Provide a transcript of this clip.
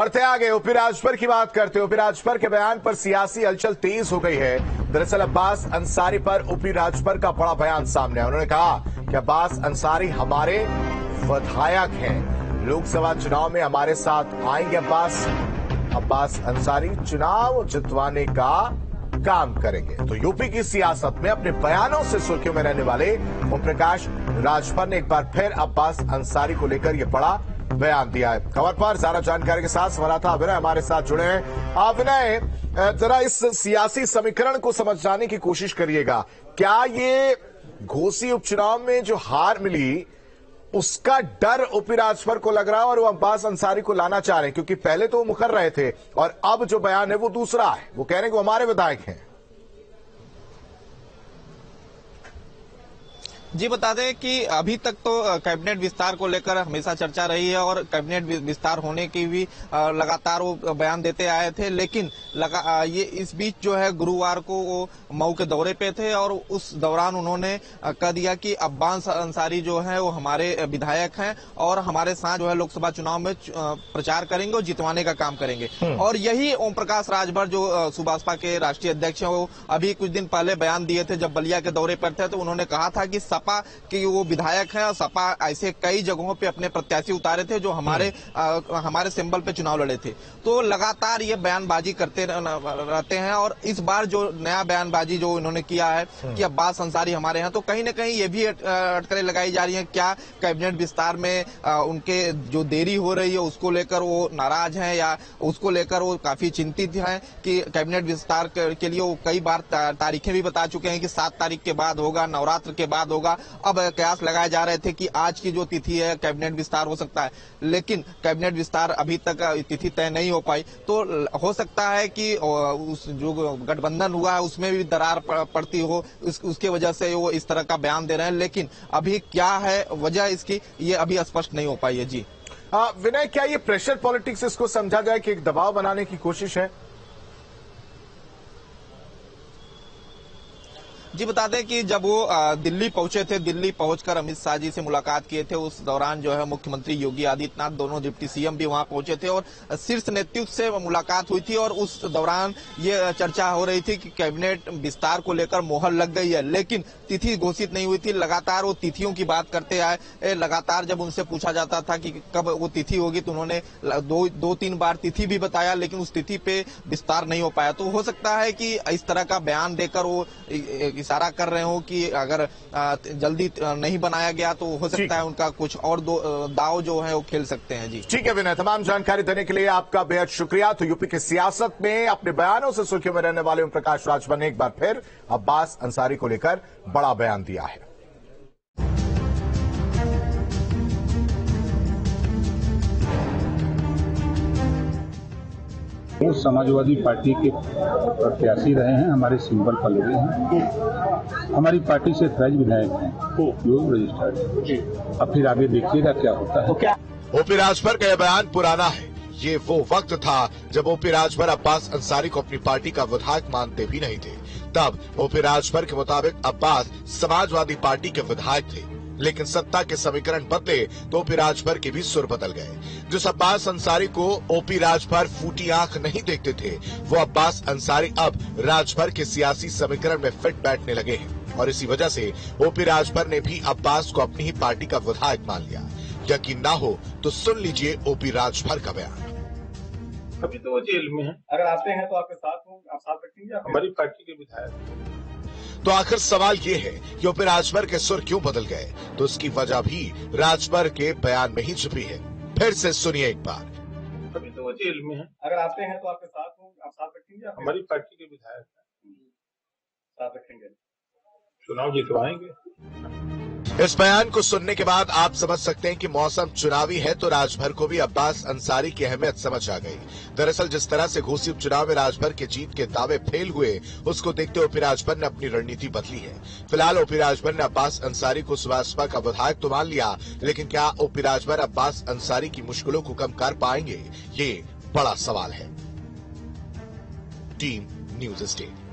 बढ़ते आगे ओपी राजभर की बात करते हैं। ओपी राजभर के बयान पर सियासी हलचल तेज हो गई है। दरअसल अब्बास अंसारी पर ओपी राजभर का बड़ा बयान सामने आया। उन्होंने कहा कि अब्बास अंसारी हमारे विधायक हैं, लोकसभा चुनाव में हमारे साथ आएंगे। अब्बास अंसारी चुनाव जितवाने का काम करेंगे। तो यूपी की सियासत में अपने बयानों से सुर्खियों में रहने वाले ओम प्रकाश राजभर ने एक बार फिर अब्बास अंसारी को लेकर यह बड़ा बयान दिया है। खबर पर ज्यादा जानकारी के साथ संवाददाता अभिनय हमारे साथ जुड़े हैं। अभिनय, जरा इस सियासी समीकरण को समझ जाने की कोशिश करिएगा। क्या ये घोसी उपचुनाव में जो हार मिली उसका डर ओपी राजभर को लग रहा है और वो अब्बास अंसारी को लाना चाह रहे हैं? क्योंकि पहले तो वो मुकर रहे थे और अब जो बयान है वो दूसरा है। वो कह रहे हैं कि वो हमारे विधायक हैं। जी, बता दें कि अभी तक तो कैबिनेट विस्तार को लेकर हमेशा चर्चा रही है और कैबिनेट विस्तार होने की भी लगातार वो बयान देते आए थे। लेकिन ये इस बीच जो है गुरुवार को वो मऊ के दौरे पे थे और उस दौरान उन्होंने कह दिया कि अब्बास अंसारी जो है वो हमारे विधायक हैं और हमारे साथ जो है लोकसभा चुनाव में प्रचार करेंगे और जितवाने का काम करेंगे। और यही ओम प्रकाश राजभर जो सुभाषपा के राष्ट्रीय अध्यक्ष हैं वो अभी कुछ दिन पहले बयान दिए थे। जब बलिया के दौरे पर थे तो उन्होंने कहा था कि सपा के वो विधायक हैं और सपा ऐसे कई जगहों पे अपने प्रत्याशी उतारे थे जो हमारे सिंबल पे चुनाव लड़े थे। तो लगातार ये बयानबाजी करते रहते हैं और इस बार जो नया बयानबाजी जो इन्होंने किया है कि अब्बास अंसारी हमारे हैं, तो कहीं ना कहीं ये भी अटकलें लगाई जा रही हैं। क्या कैबिनेट विस्तार में उनके जो देरी हो रही है उसको लेकर वो नाराज हैं या उसको लेकर वो काफी चिंतित हैं कि कैबिनेट विस्तार के लिए वो कई बार तारीखें भी बता चुके हैं कि 7 तारीख के बाद होगा, नवरात्र के बाद होगा। अब कयास लगाए जा रहे थे कि आज की जो तिथि है कैबिनेट विस्तार हो सकता है, लेकिन कैबिनेट विस्तार अभी तक तिथि तय नहीं हो पाई। तो हो सकता है कि उस जो गठबंधन हुआ है उसमें भी दरार पड़ती हो, उसके वजह से वो इस तरह का बयान दे रहे हैं। लेकिन अभी क्या है वजह इसकी, ये अभी स्पष्ट नहीं हो पाई है। जी विनय, क्या ये प्रेशर पॉलिटिक्स इसको समझा जाए कि एक दबाव बनाने की कोशिश है? जी, बता दें कि जब वो दिल्ली पहुंचे थे, दिल्ली पहुंचकर अमित शाह जी से मुलाकात किए थे, उस दौरान जो है मुख्यमंत्री योगी आदित्यनाथ, दोनों डिप्टी सीएम भी वहां पहुंचे थे और शीर्ष नेतृत्व से मुलाकात हुई थी। और उस दौरान ये चर्चा हो रही थी कि कैबिनेट विस्तार को लेकर मोहर लग गई है, लेकिन तिथि घोषित नहीं हुई थी। लगातार वो तिथियों की बात करते आए। लगातार जब उनसे पूछा जाता था कि कब वो तिथि होगी तो उन्होंने 2-3 बार तिथि भी बताया, लेकिन उस तिथि पे विस्तार नहीं हो पाया। तो हो सकता है कि इस तरह का बयान देकर वो इशारा कर रहे हो कि अगर जल्दी नहीं बनाया गया तो हो सकता है उनका कुछ और दाव जो है वो खेल सकते हैं। जी ठीक है विनय, तमाम जानकारी देने के लिए आपका बेहद शुक्रिया। तो यूपी की सियासत में अपने बयानों से सुर्खियों में रहने वाले ओम प्रकाश राजभर ने एक बार फिर अब्बास अंसारी को लेकर बड़ा बयान दिया है। वो समाजवादी पार्टी के प्रत्याशी रहे हैं, हमारे सिंबल पर लगे हैं। हमारी पार्टी से फैज विधायक हैं, योग रजिस्टर्ड। अब फिर आगे देखिएगा क्या होता है। ओपी राजभर का यह बयान पुराना है। ये वो वक्त था जब ओपी राजभर अब्बास अंसारी को अपनी पार्टी का विधायक मानते भी नहीं थे। तब ओपी राजभर के मुताबिक अब्बास समाजवादी पार्टी के विधायक थे, लेकिन सत्ता के समीकरण बदले तो ओपी राजभर के भी सुर बदल गए। जिस अब्बास अंसारी को ओपी राजभर फूटी आंख नहीं देखते थे, वो अब्बास अंसारी अब राजभर के सियासी समीकरण में फिट बैठने लगे हैं और इसी वजह से ओपी राजभर ने भी अब्बास को अपनी ही पार्टी का विधायक मान लिया। यकीन ना हो तो सुन लीजिए ओपी राजभर का बयान। अभी तो वो जेल में है। अगर आते हैं तो आपके साथ होंगे, आप साथ रखेंगे? हमारी पार्टी के विधायक। तो आखिर सवाल ये है कि ओपी राजभर के सुर क्यों बदल गए? तो इसकी वजह भी राजभर के बयान में ही छुपी है। फिर से सुनिए एक बार। अभी तो वो जेल में है। अगर आते हैं तो आपके साथ होंगे, आप साथ रखेंगे? हमारी पार्टी के विधायक साथ रखेंगे, चुनाव जितवाएंगे। इस बयान को सुनने के बाद आप समझ सकते हैं कि मौसम चुनावी है तो राजभर को भी अब्बास अंसारी की अहमियत समझ आ गई। दरअसल जिस तरह से घोसी उपचुनाव में राजभर के जीत के दावे फेल हुए, उसको देखते ओपी राजभर ने अपनी रणनीति बदली है। फिलहाल ओपी राजभर ने अब्बास अंसारी को सुभाषपा का विधायक तो मान लिया, लेकिन क्या ओपी राजभर अब्बास अंसारी की मुश्किलों को कम कर पाएंगे? ये बड़ा सवाल है। Team news state.